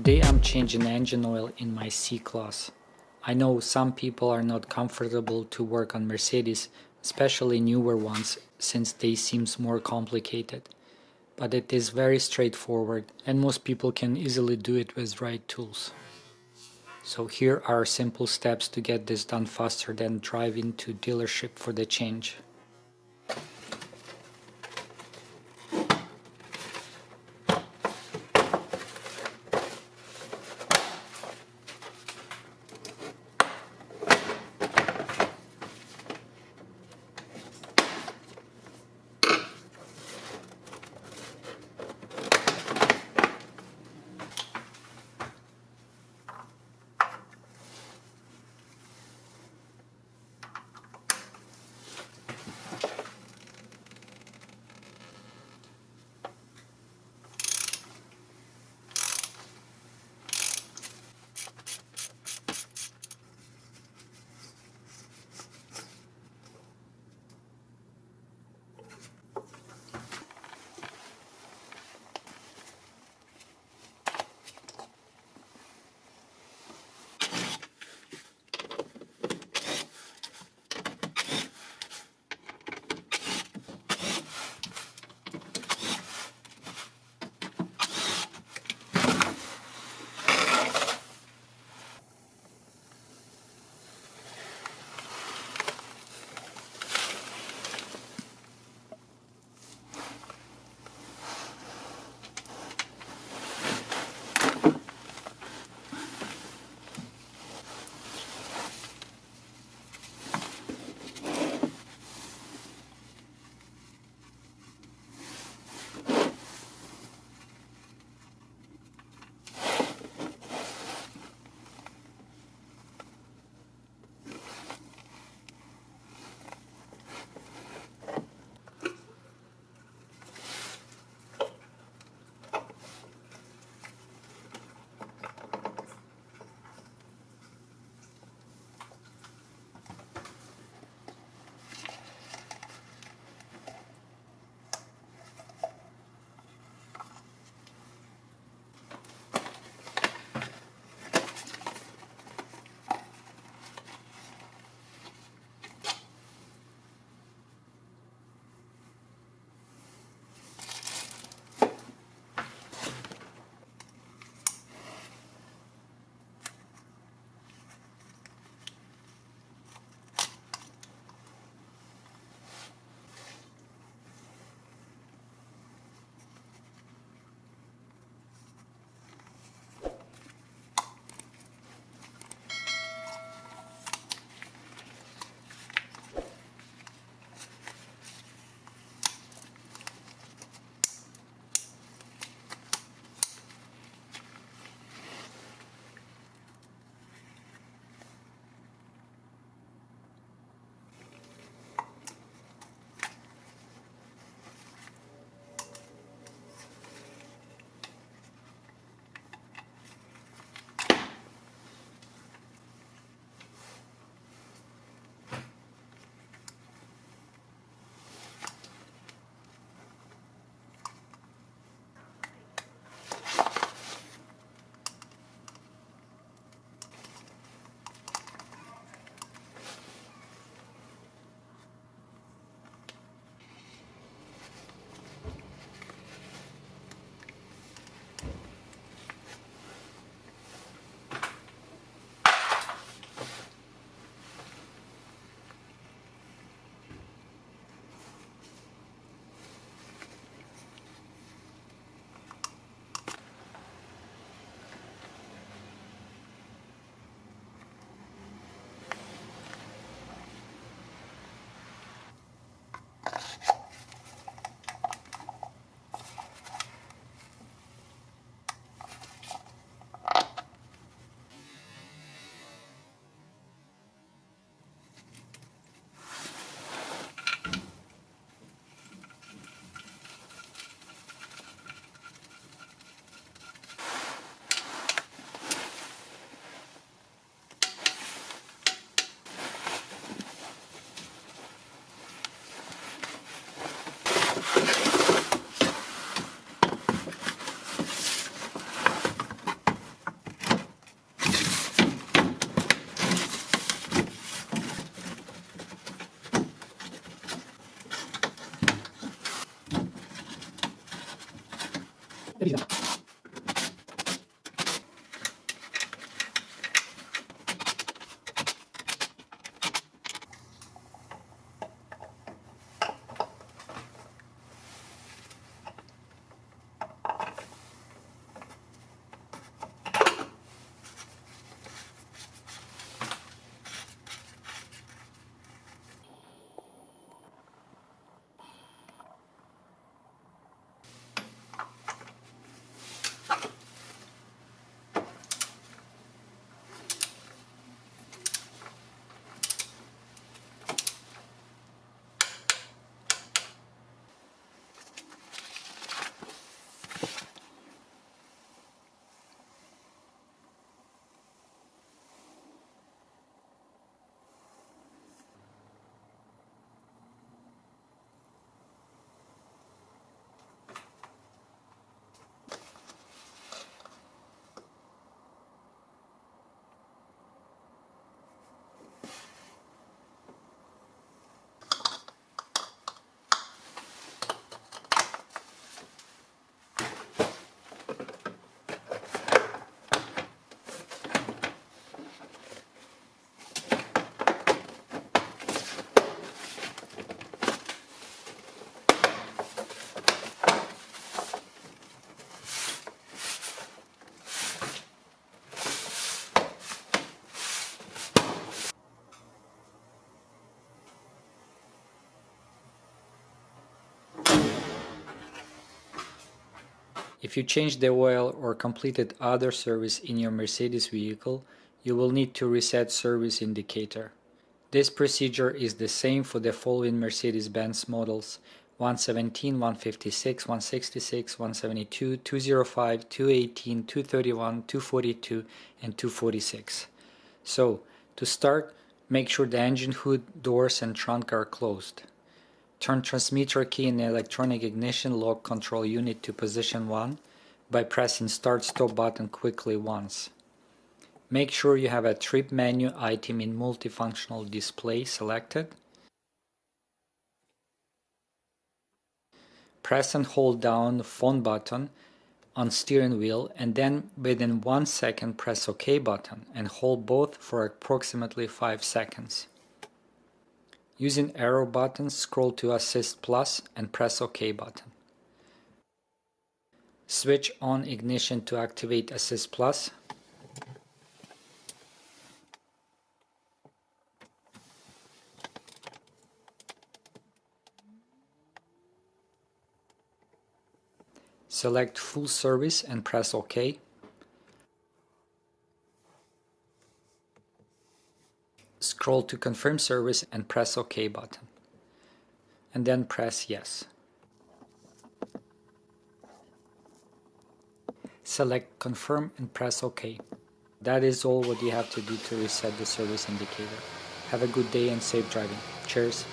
Today I'm changing engine oil in my C-class. I know some people are not comfortable to work on Mercedes, especially newer ones, since they seem more complicated. But it is very straightforward and most people can easily do it with right tools. So here are simple steps to get this done faster than driving to dealership for the change. If you change the oil or completed other service in your Mercedes vehicle, you will need to reset service indicator. This procedure is the same for the following Mercedes-Benz models: 117, 156, 166, 172, 205, 218, 231, 242, and 246. So, to start, make sure the engine hood, doors, and trunk are closed. Turn transmitter key in the electronic ignition lock control unit to position 1 by pressing Start-Stop button quickly once. Make sure you have a trip menu item in multifunctional display selected. Press and hold down the phone button on steering wheel, and then within 1 second press OK button and hold both for approximately 5 seconds. Using arrow buttons, scroll to Assist Plus and press OK button. Switch on ignition to activate Assist Plus. Select Full Service and press OK. Scroll to Confirm Service and press OK button. And then press Yes. Select Confirm and press OK. That is all what you have to do to reset the service indicator. Have a good day and safe driving. Cheers!